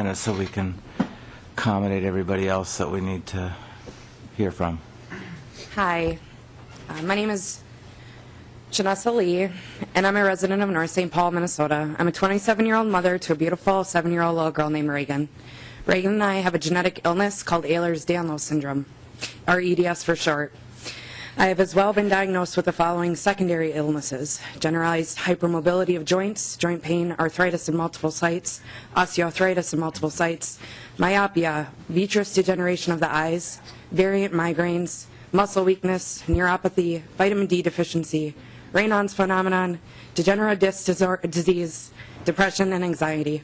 minutes so we can accommodate everybody else that we need to hear from. Hi, my name is Jennessa Lea, and I'm a resident of North St. Paul, Minnesota. I'm a 27-year-old mother to a beautiful 7-year-old little girl named Reagan. Reagan and I have a genetic illness called Ehlers Danlos syndrome, or EDS for short. I have as well been diagnosed with the following secondary illnesses: generalized hypermobility of joints, joint pain, arthritis in multiple sites, osteoarthritis in multiple sites, myopia, vitreous degeneration of the eyes, variant migraines, muscle weakness, neuropathy, vitamin D deficiency, Raynaud's phenomenon, degenerative disc disease, depression, and anxiety.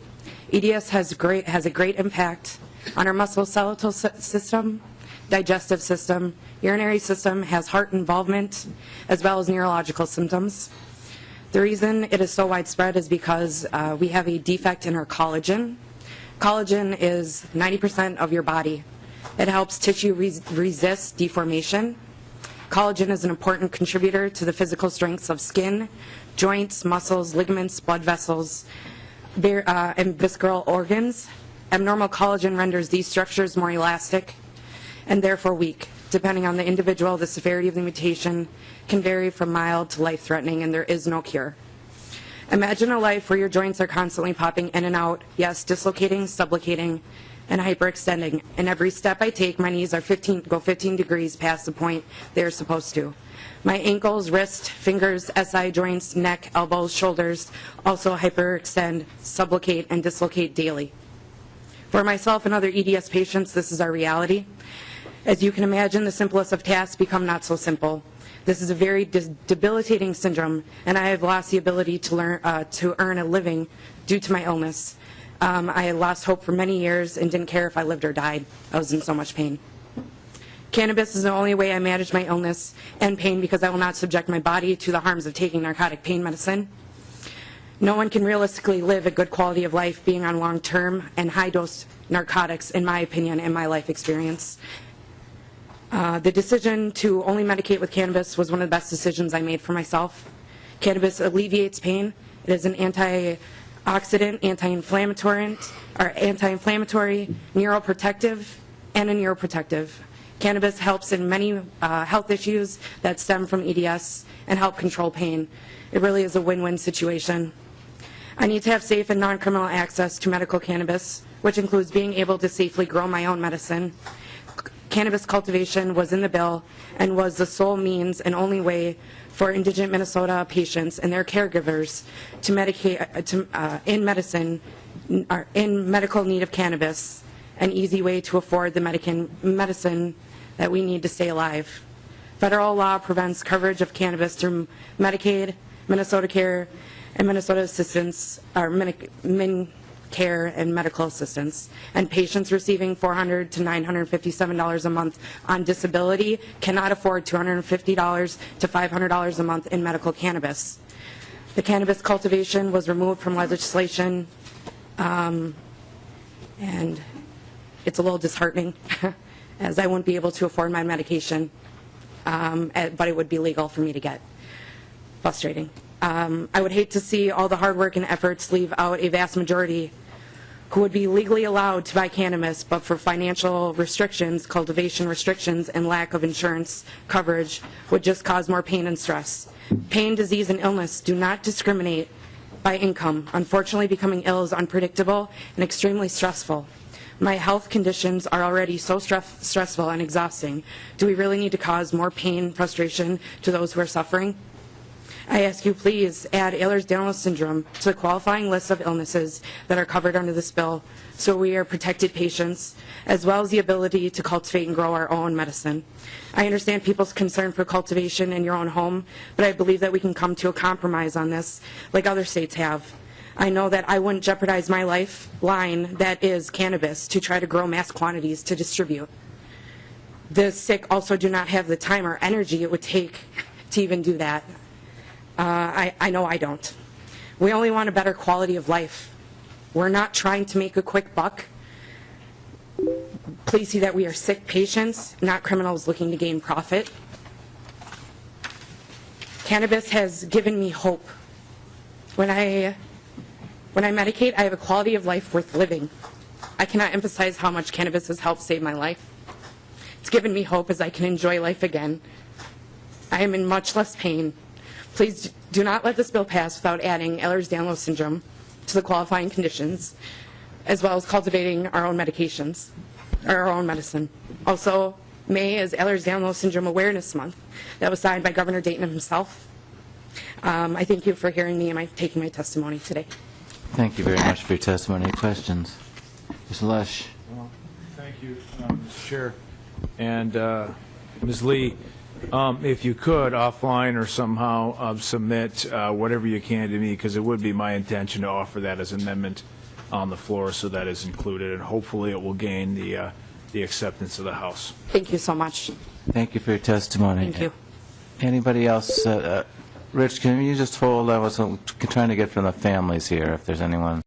EDS has a great impact on our musculoskeletal system, digestive system, urinary system, has heart involvement, as well as neurological symptoms. The reason it is so widespread is because we have a defect in our collagen. Collagen is 90% of your body. It helps tissue resist deformation. Collagen is an important contributor to the physical strengths of skin, joints, muscles, ligaments, blood vessels, and visceral organs. Abnormal collagen renders these structures more elastic and therefore weak. Depending on the individual, the severity of the mutation can vary from mild to life-threatening, and there is no cure. Imagine a life where your joints are constantly popping in and out, yes, dislocating, subluxating, and hyperextending. And every step I take, my knees are go 15 degrees past the point they're supposed to. My ankles, wrist, fingers, SI joints, neck, elbows, shoulders also hyperextend, subluxate, and dislocate daily. For myself and other EDS patients, this is our reality. As you can imagine, the simplest of tasks become not so simple. This is a very debilitating syndrome, and I have lost the ability to earn a living due to my illness. I had lost hope for many years and didn't care if I lived or died. I was in so much pain. Cannabis is the only way I manage my illness and pain because I will not subject my body to the harms of taking narcotic pain medicine. No one can realistically live a good quality of life being on long-term and high-dose narcotics, in my opinion, and my life experience. The decision to only medicate with cannabis was one of the best decisions I made for myself. Cannabis alleviates pain. It is an antioxidant, anti-inflammatory, neuroprotective, and a neuroprotective. Cannabis helps in many health issues that stem from EDS and help control pain. It really is a win-win situation. I need to have safe and non-criminal access to medical cannabis, which includes being able to safely grow my own medicine. Cannabis cultivation was in the bill and was the sole means and only way for indigent Minnesota patients and their caregivers to medicate in medical need of cannabis, an easy way to afford the medicine that we need to stay alive. Federal law prevents coverage of cannabis through Medicaid, Minnesota Care, and Minnesota Assistance, or Care and medical assistance, and patients receiving $400 to $957 a month on disability cannot afford $250 to $500 a month in medical cannabis. The cannabis cultivation was removed from legislation, and it's a little disheartening as I wouldn't be able to afford my medication, but it would be legal for me to get. Frustrating. I would hate to see all the hard work and efforts leave out a vast majority who would be legally allowed to buy cannabis, but for financial restrictions, cultivation restrictions, and lack of insurance coverage would just cause more pain and stress. Pain, disease, and illness do not discriminate by income. Unfortunately, becoming ill is unpredictable and extremely stressful. My health conditions are already so stressful and exhausting. Do we really need to cause more pain and frustration to those who are suffering? I ask you, please add Ehlers-Danlos syndrome to the qualifying list of illnesses that are covered under this bill so we are protected patients, as well as the ability to cultivate and grow our own medicine. I understand people's concern for cultivation in your own home, but I believe that we can come to a compromise on this, like other states have. I know that I wouldn't jeopardize my lifeline, that is cannabis, to try to grow mass quantities to distribute. The sick also do not have the time or energy it would take to even do that. I know I don't. We only want a better quality of life. We're not trying to make a quick buck. Please see that we are sick patients, not criminals looking to gain profit. Cannabis has given me hope. When I medicate, I have a quality of life worth living. I cannot emphasize how much cannabis has helped save my life. It's given me hope as I can enjoy life again. I am in much less pain. Please do not let this bill pass without adding Ehlers-Danlos syndrome to the qualifying conditions, as well as cultivating our own medications, or our own medicine. Also, May is Ehlers-Danlos Syndrome Awareness Month. That was signed by Governor Dayton himself. I thank you for hearing me and taking my testimony today. Thank you very much for your testimony. Any questions? Mr. Lush? Well, thank you, Mr. Chair. And Ms. Lee, if you could, offline or somehow, submit whatever you can to me, because it would be my intention to offer that as an amendment on the floor, so that is included, and hopefully it will gain the acceptance of the House. Thank you so much. Thank you for your testimony. Thank you. Anybody else? Rich, can you just hold? I was trying to get from the families here, if there's anyone.